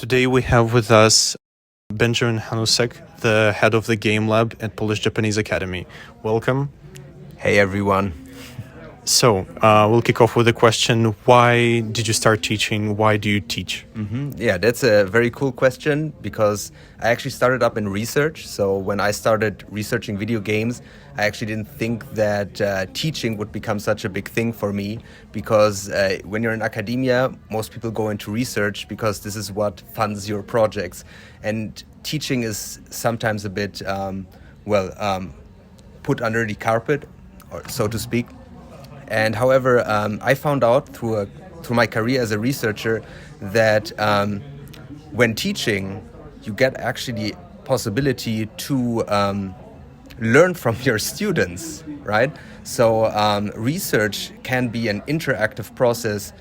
Today we have with us Benjamin Hanussek, the head of the Game Lab at Polish-Japanese Academy. Welcome. Hey everyone. So, we'll kick off with a question. Why did you start teaching? Why do you teach? Yeah, that's a very cool question because I actually started up in research. So when I started researching video games, I actually didn't think that teaching would become such a big thing for me because when you're in academia, most people go into research because this is what funds your projects. And teaching is sometimes a bit, put under the carpet, or so to speak. And however, I found out through my career as a researcher that when teaching, you get actually the possibility to learn from your students, right? So research can be an interactive process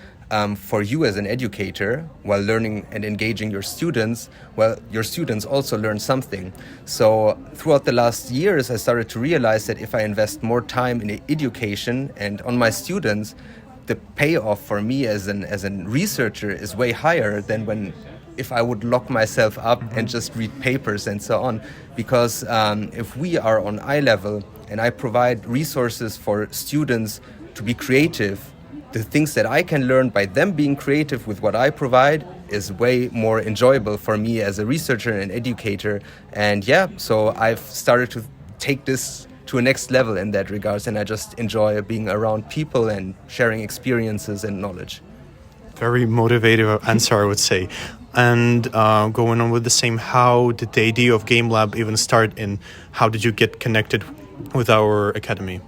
for you as an educator while learning and engaging your students. Well, your students also learn something. So throughout the last years, I started to realize that if I invest more time in education and on my students, the payoff for me as a researcher is way higher than if I would lock myself up and just read papers and so on. Because if we are on eye level and I provide resources for students to be creative, the things that I can learn by them being creative with what I provide is way more enjoyable for me as a researcher and educator. And yeah, so I've started to take this to a next level in that regards, and I just enjoy being around people and sharing experiences and knowledge. Very motivative answer, I would say. And going on with the same, how did the idea of Game Lab even start, and how did you get connected with our academy?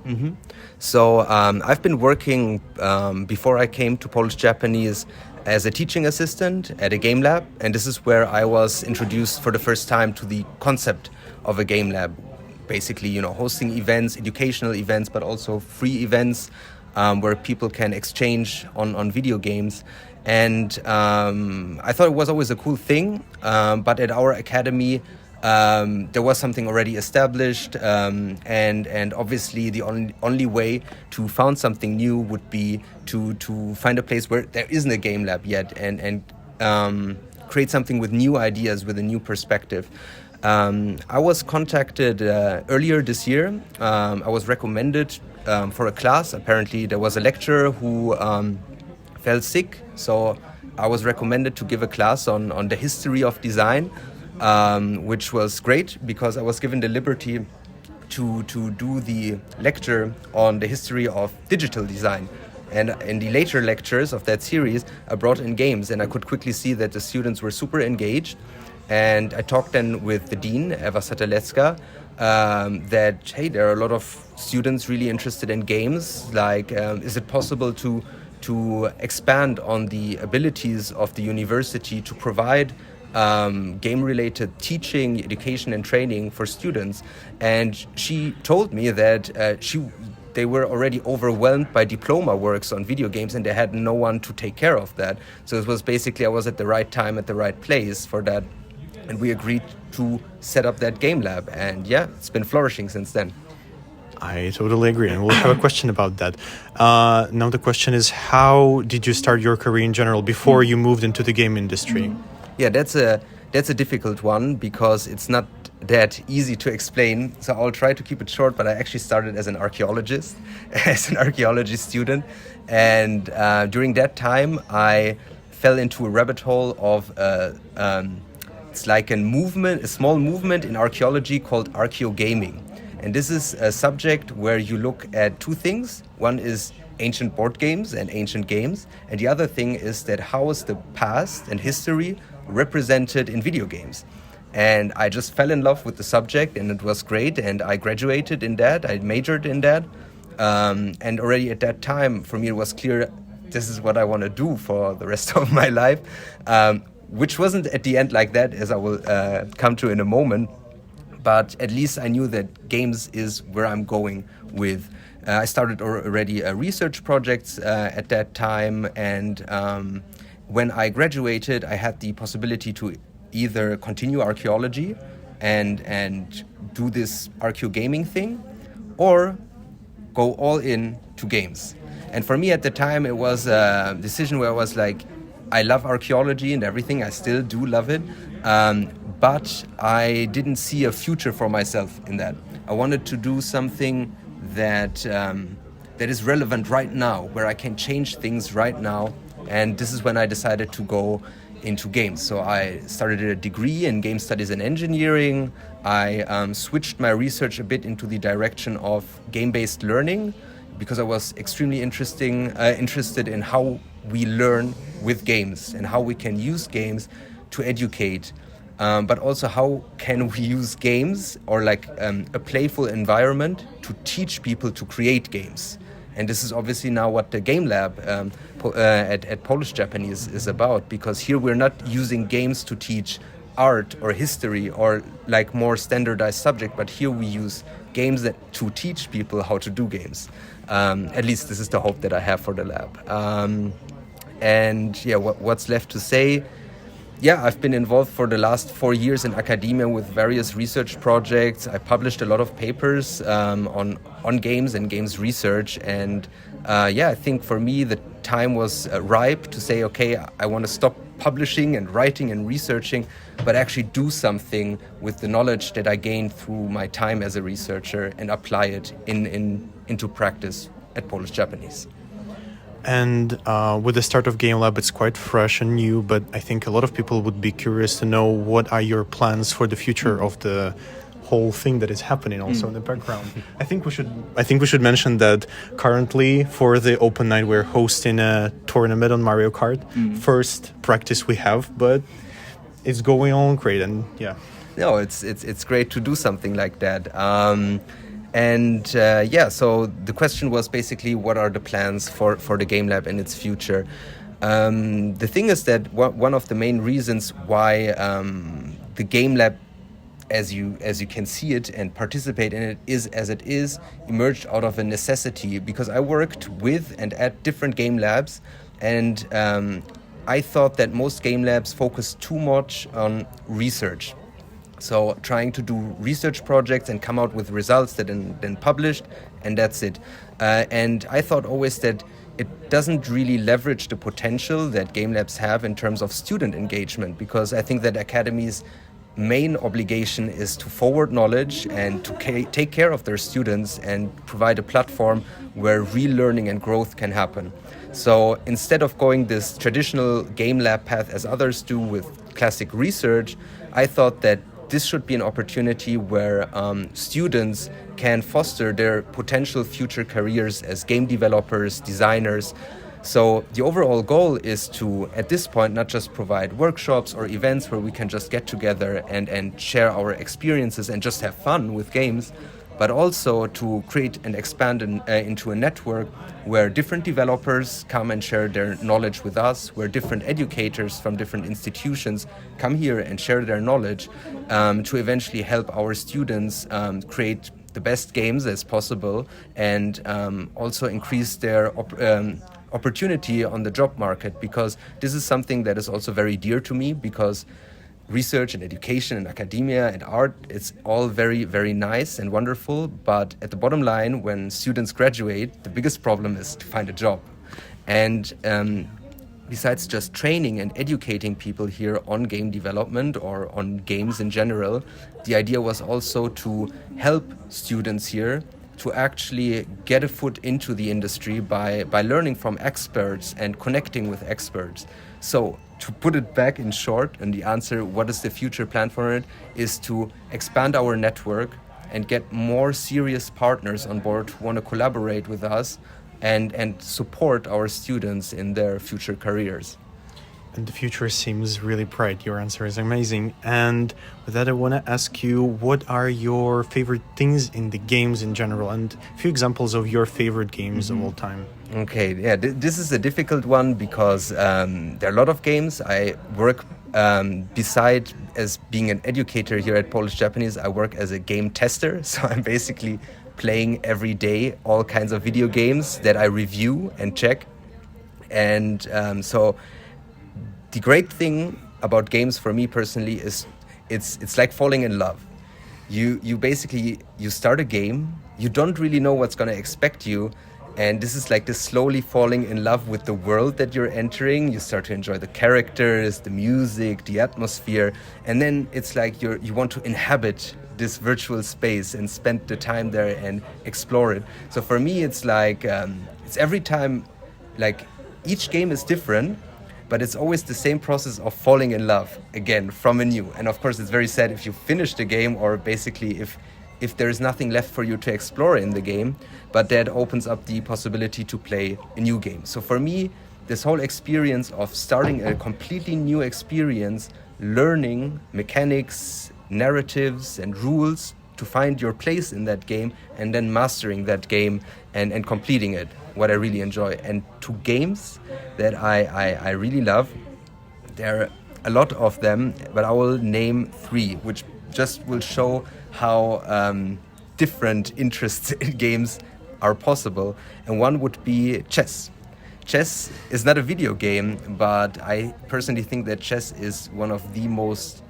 So I've been working before I came to Polish-Japanese as a teaching assistant at a game lab, and this is where I was introduced for the first time to the concept of a game lab. Basically, hosting events, educational events, but also free events where people can exchange on video games. And I thought it was always a cool thing, but at our academy, there was something already established, and obviously the only way to found something new would be to find a place where there isn't a game lab yet and create something with new ideas, with a new perspective. I was contacted earlier this year. I was recommended for a class. Apparently there was a lecturer who fell sick, so I was recommended to give a class on the history of design. Which was great because I was given the liberty to do the lecture on the history of digital design. And in the later lectures of that series, I brought in games, and I could quickly see that the students were super engaged. And I talked then with the dean, Eva Satelecka, that, hey, there are a lot of students really interested in games. Like, is it possible to expand on the abilities of the university to provide game-related teaching, education, and training for students? And she told me that they were already overwhelmed by diploma works on video games, and they had no one to take care of that. So it was basically I was at the right time at the right place for that, and we agreed to set up that game lab. And yeah, it's been flourishing since then. I totally agree, and we'll have a question about that. Now the question is, how did you start your career in general before you moved into the game industry? Yeah, that's a difficult one because it's not that easy to explain. So I'll try to keep it short, but I actually started as an archaeologist, as an archaeology student. And during that time, I fell into a rabbit hole of it's like a small movement in archaeology called archaeogaming. And this is a subject where you look at two things. One is ancient board games and ancient games. And the other thing is that how is the past and history represented in video games. And I just fell in love with the subject, and it was great, and I graduated in that, I majored in that, and already at that time for me it was clear this is what I want to do for the rest of my life, which wasn't at the end like that, as I will come to in a moment, but at least I knew that games is where I'm going with. I started already research projects at that time, and when I graduated, I had the possibility to either continue archaeology and do this archaeogaming thing, or go all in to games. And for me at the time, it was a decision where I was like, I love archaeology and everything. I still do love it. But I didn't see a future for myself in that. I wanted to do something that that is relevant right now, where I can change things right now. And this is when I decided to go into games. So I started a degree in game studies and engineering. I switched my research a bit into the direction of game-based learning, because I was extremely interested in how we learn with games and how we can use games to educate, but also how can we use games or like a playful environment to teach people to create games. And this is obviously now what the Game Lab at Polish Japanese is about, because here we're not using games to teach art or history or like more standardized subject, but here we use games to teach people how to do games. At least this is the hope that I have for the lab. And yeah, what's left to say? Yeah, I've been involved for the last 4 years in academia with various research projects. I published a lot of papers on games and games research. And yeah, I think for me the time was ripe to say, okay, I want to stop publishing and writing and researching, but actually do something with the knowledge that I gained through my time as a researcher and apply it into practice at Polish Japanese. And with the start of Game Lab, it's quite fresh and new, but I think a lot of people would be curious to know what are your plans for the future of the whole thing that is happening also in the background. I think we should mention that currently for the open night we're hosting a tournament on Mario Kart. First practice we have, but it's going on great, and yeah. No, it's great to do something like that. Yeah, so the question was basically, what are the plans for the Game Lab and its future? The thing is that one of the main reasons why the Game Lab, as you can see it and participate in it, is as it is, emerged out of a necessity, because I worked with and at different game labs, and I thought that most game labs focus too much on research. So trying to do research projects and come out with results that then published, and that's it. And I thought always that it doesn't really leverage the potential that game labs have in terms of student engagement, because I think that academies' main obligation is to forward knowledge and to take care of their students and provide a platform where real learning and growth can happen. So instead of going this traditional game lab path as others do with classic research, I thought that this should be an opportunity where students can foster their potential future careers as game developers, designers. So the overall goal is to, at this point, not just provide workshops or events where we can just get together and share our experiences and just have fun with games, but also to create and expand into a network where different developers come and share their knowledge with us, where different educators from different institutions come here and share their knowledge, to eventually help our students create the best games as possible, and also increase their opportunity on the job market, because this is something that is also very dear to me, because research and education and academia and art, it's all very, very nice and wonderful, but at the bottom line, when students graduate, the biggest problem is to find a job. And besides just training and educating people here on game development or on games in general, the idea was also to help students here to actually get a foot into the industry by learning from experts and connecting with experts. So to put it back in short, and the answer, what is the future plan for it, is to expand our network and get more serious partners on board who want to collaborate with us and support our students in their future careers. And the future seems really bright. Your answer is amazing. And with that, I want to ask you, what are your favorite things in the games in general, and a few examples of your favorite games of all time? Okay, yeah, this is a difficult one, because there are a lot of games. I work, beside as being an educator here at Polish Japanese, I work as a game tester. So I'm basically playing every day all kinds of video games that I review and check. And so the great thing about games for me personally is it's like falling in love. You basically, you start a game, you don't really know what's going to expect you, And this is like this slowly falling in love with the world that you're entering. You start to enjoy the characters, the music, the atmosphere, and then it's like you want to inhabit this virtual space and spend the time there and explore it. So for me, it's like it's every time, like each game is different, but it's always the same process of falling in love again from anew. And of course, it's very sad if you finish the game, or basically if there is nothing left for you to explore in the game, but that opens up the possibility to play a new game. So for me, this whole experience of starting a completely new experience, learning mechanics, narratives and rules to find your place in that game, and then mastering that game and completing it, what I really enjoy. And two games that I really love, there are a lot of them, but I will name three, which just will show how different interests in games are possible. And one would be chess. Chess is not a video game, but I personally think that chess is one of the most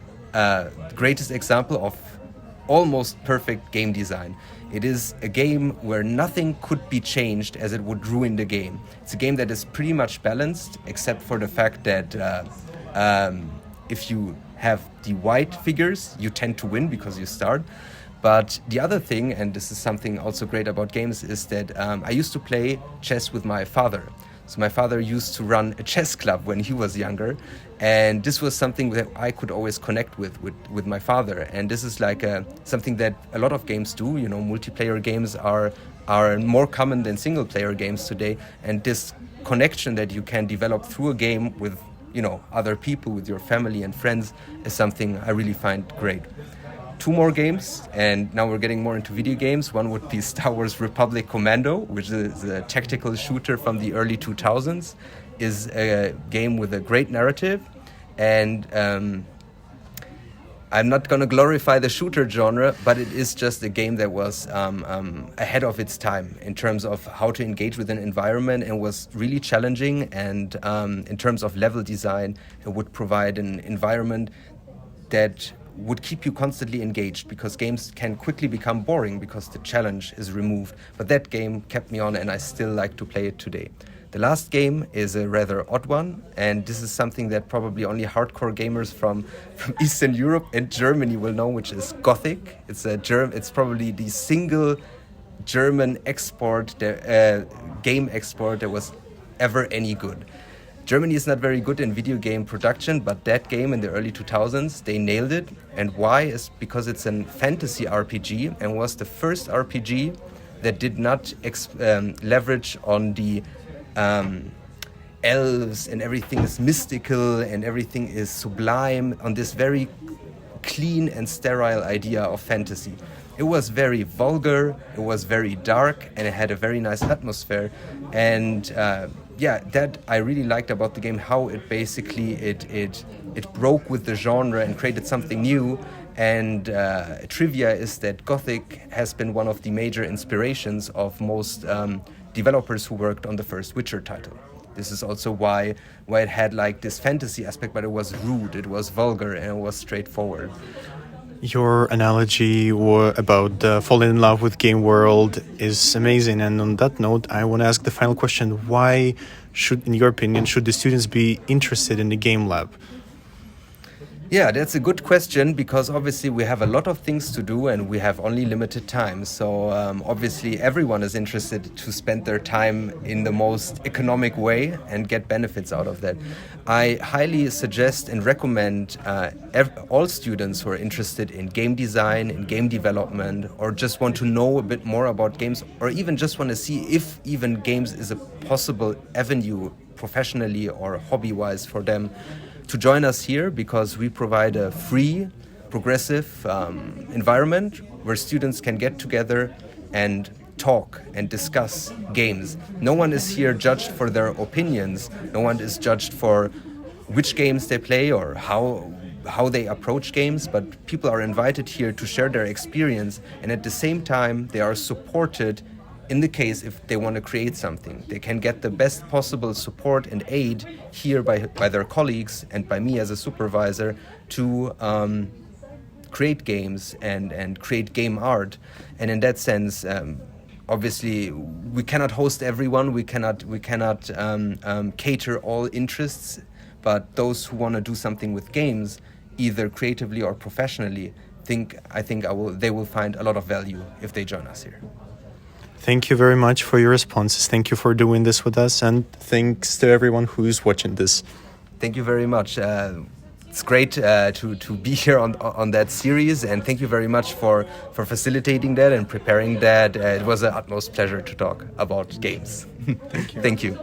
greatest example of almost perfect game design. It is a game where nothing could be changed as it would ruin the game. It's a game that is pretty much balanced, except for the fact that if you have the white figures, you tend to win because you start. But the other thing, and this is something also great about games, is that I used to play chess with my father. So my father used to run a chess club when he was younger, and this was something that I could always connect with my father. And this is like something that a lot of games do. You know, multiplayer games are more common than single player games today, and this connection that you can develop through a game with, you know, other people, with your family and friends, is something I really find great. Two more games, and now we're getting more into video games. One would be Star Wars Republic Commando, which is a tactical shooter from the early 2000s. Is a game with a great narrative, and I'm not going to glorify the shooter genre, but it is just a game that was ahead of its time in terms of how to engage with an environment, and was really challenging. And in terms of level design, it would provide an environment that would keep you constantly engaged, because games can quickly become boring because the challenge is removed. But that game kept me on, and I still like to play it today. The last game is a rather odd one, and this is something that probably only hardcore gamers from Eastern Europe and Germany will know, which is Gothic. It's probably the single German game export that was ever any good. Germany is not very good in video game production, but that game in the early 2000s, they nailed it. And why? Is because it's a fantasy RPG, and was the first RPG that did not leverage on the elves, and everything is mystical and everything is sublime, on this very clean and sterile idea of fantasy. It was very vulgar, it was very dark, and it had a very nice atmosphere. And that I really liked about the game, how it basically it broke with the genre and created something new. And trivia is that Gothic has been one of the major inspirations of most developers who worked on the first Witcher title. This is also why it had like this fantasy aspect, but it was rude, it was vulgar, and it was straightforward. Your analogy about falling in love with game world is amazing. And on that note, I want to ask the final question. Why should, in your opinion, should the students be interested in the Game Lab? Yeah, that's a good question, because obviously we have a lot of things to do and we have only limited time. So obviously everyone is interested to spend their time in the most economic way and get benefits out of that. I highly suggest and recommend all students who are interested in game design, in game development, or just want to know a bit more about games, or even just want to see if even games is a possible avenue professionally or hobby-wise for them, to join us here, because we provide a free, progressive environment where students can get together and talk and discuss games. No one is here judged for their opinions. No one is judged for which games they play or how they approach games, but people are invited here to share their experience, and at the same time they are supported in the case if they want to create something. They can get the best possible support and aid here by their colleagues and by me as a supervisor to create games and create game art. And in that sense, obviously we cannot host everyone. We cannot cater all interests. But those who want to do something with games, either creatively or professionally, they will find a lot of value if they join us here. Thank you very much for your responses. Thank you for doing this with us, and thanks to everyone who's watching this. Thank you very much. It's great to be here on that series, and thank you very much for facilitating that and preparing that. It was an utmost pleasure to talk about games. Thank you. Thank you.